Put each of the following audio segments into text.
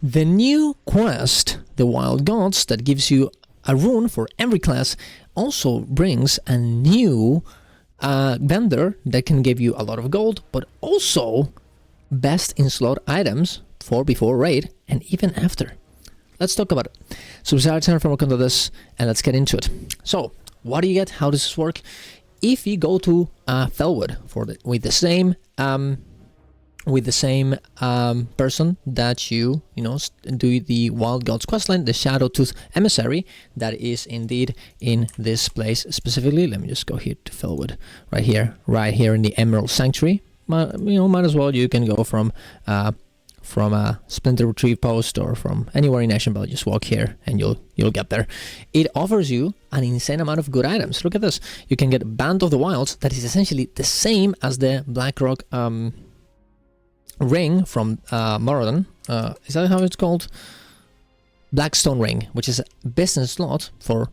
The new quest, the Wild Gods, that gives you a rune for every class, also brings a new vendor that can give you a lot of gold, but also best in slot items for before raid and even after. Let's talk about it. So we started from this and let's get into it. So what do you get? How does this work? If you go to Felwood with the same person that you do the Wild Gods questline, the Shadowtooth Emissary, that is indeed in this place specifically. Let me just go here to Felwood, right here in the Emerald Sanctuary. Might as well you can go from a Splinter Retrieve post or from anywhere in Ashenvale. Just walk here and you'll get there. It offers you an insane amount of good items. Look at this. You can get Band of the Wilds, that is essentially the same as the Blackrock ring from Moradin. Is that how it's called? Blackstone ring, which is a business slot for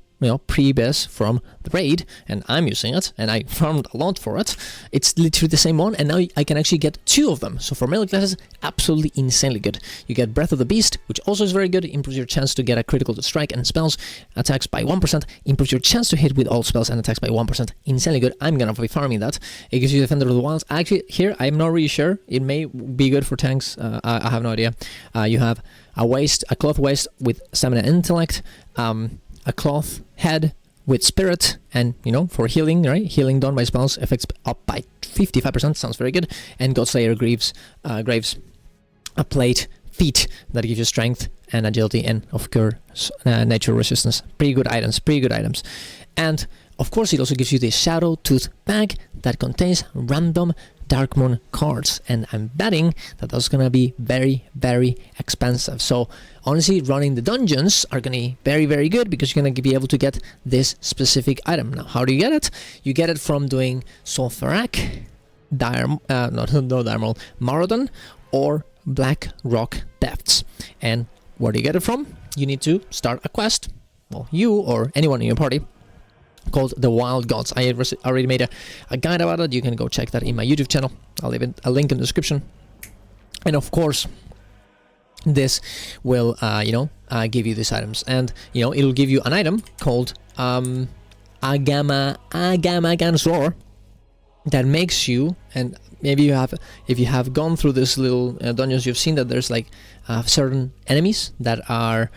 pre-biz from the raid, and I'm using it and I farmed a lot for it. It's literally the same one, and now I can actually get two of them. So for melee classes, absolutely insanely good. You get Breath of the Beast, which also is very good. It improves your chance to get a critical to strike and spells, attacks by 1%, improves your chance to hit with all spells and attacks by 1%. Insanely good. I'm gonna be farming that. It gives you Defender of the Wilds. Actually, here I'm not really sure. It may be good for tanks. I have no idea. You have a cloth waist with stamina and intellect, a cloth head with spirit, and for healing, right? Healing done by spells, effects up by 55%, sounds very good. And Godslayer Graves, a plate, feet that gives you strength and agility, and of course nature resistance. Pretty good items. And of course it also gives you the Shadowtooth bag that contains random Darkmoon cards, and I'm betting that that's gonna be very, very expensive. So honestly, running the dungeons are gonna be very, very good because you're gonna be able to get this specific item. Now, how do you get it? You get it from doing Zul'Farrak, Moradin, or Blackrock Depths. And where do you get it from? You need to start a quest. Well, you or anyone in your party, called the Wild Gods. I already made a guide about it. You can go check that in my YouTube channel. I'll leave a link in the description. And of course, this will give you these items, and it'll give you an item called Agamagan's Roar that makes you, and maybe if you have gone through this little dungeons, you've seen that there's like certain enemies that are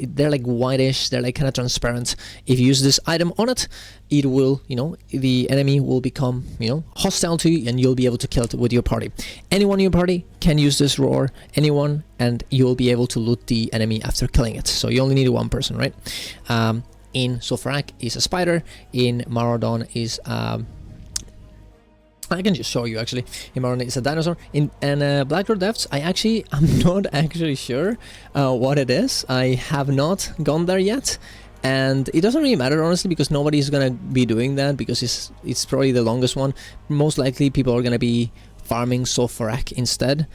they're like whitish, they're like kind of transparent. If you use this item on it, it will, the enemy will become, hostile to you, and you'll be able to kill it with your party. Anyone in your party can use this roar, and you'll be able to loot the enemy after killing it. So you only need one person, right? In Zul'Farrak is a spider, in Moradin is I can just show you actually. In Moradin it's a dinosaur. In Blackrock Depths, I'm not actually sure what it is. I have not gone there yet, and it doesn't really matter honestly, because nobody's gonna be doing that, because it's probably the longest one. Most likely people are gonna be farming Zul'Farrak instead.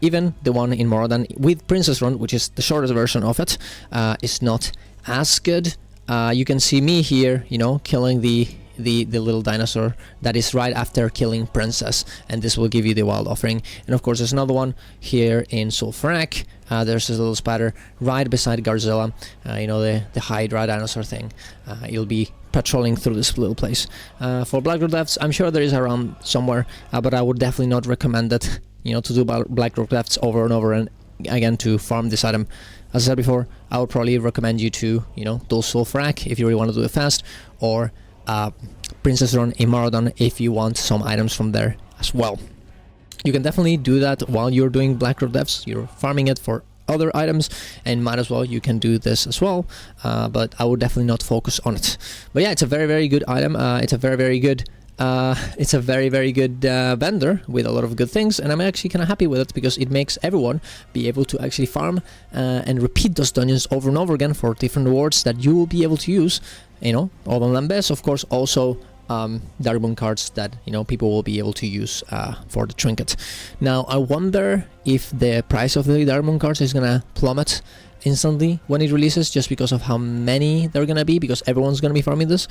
Even the one in Moradin with Princess Run, which is the shortest version of it, is not as good. You can see me here, killing the little dinosaur that is right after killing Princess, and this will give you the Wild Offering. And of course there's another one here in Zul'Farrak. There's this little spider right beside Garzilla, the Hydra dinosaur thing. You'll be patrolling through this little place. For Blackrock Depths, I'm sure there is around somewhere, but I would definitely not recommend it, to do Blackrock Depths over and over and again to farm this item. As I said before, I would probably recommend you to, do Zul'Farrak if you really want to do it fast, or Princess Run in Moradin if you want some items from there as well. You can definitely do that while you're doing Blackrock Depths. You're farming it for other items, and might as well you can do this as well, but I would definitely not focus on it. But yeah, it's a very, very good item. It's a very, very good vendor with a lot of good things, and I'm actually kind of happy with it because it makes everyone be able to actually farm and repeat those dungeons over and over again for different rewards that you will be able to use. All of them best, of course, also Darkmoon cards that people will be able to use for the trinket. Now I wonder if the price of the Darkmoon cards is gonna plummet instantly when it releases, just because of how many they're gonna be, because everyone's gonna be farming this.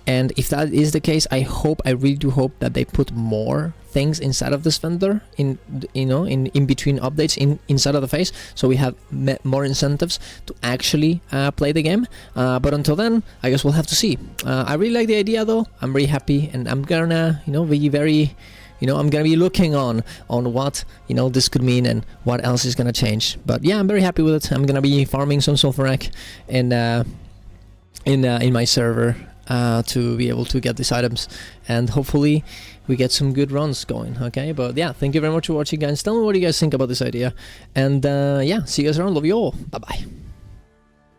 And if that is the case, I really do hope that they put more things inside of this vendor in between updates inside of the phase, so we have more incentives to actually play the game. But until then, I guess we'll have to see. I really like the idea though. I'm very happy, and I'm gonna be very I'm gonna be looking on what this could mean and what else is gonna change. But yeah, I'm very happy with it. I'm gonna be farming some Sulfurak in my server to be able to get these items, and hopefully we get some good runs going. Okay, but yeah, thank you very much for watching, guys. Tell me what you guys think about this idea, and yeah, see you guys around. Love you all. Bye bye.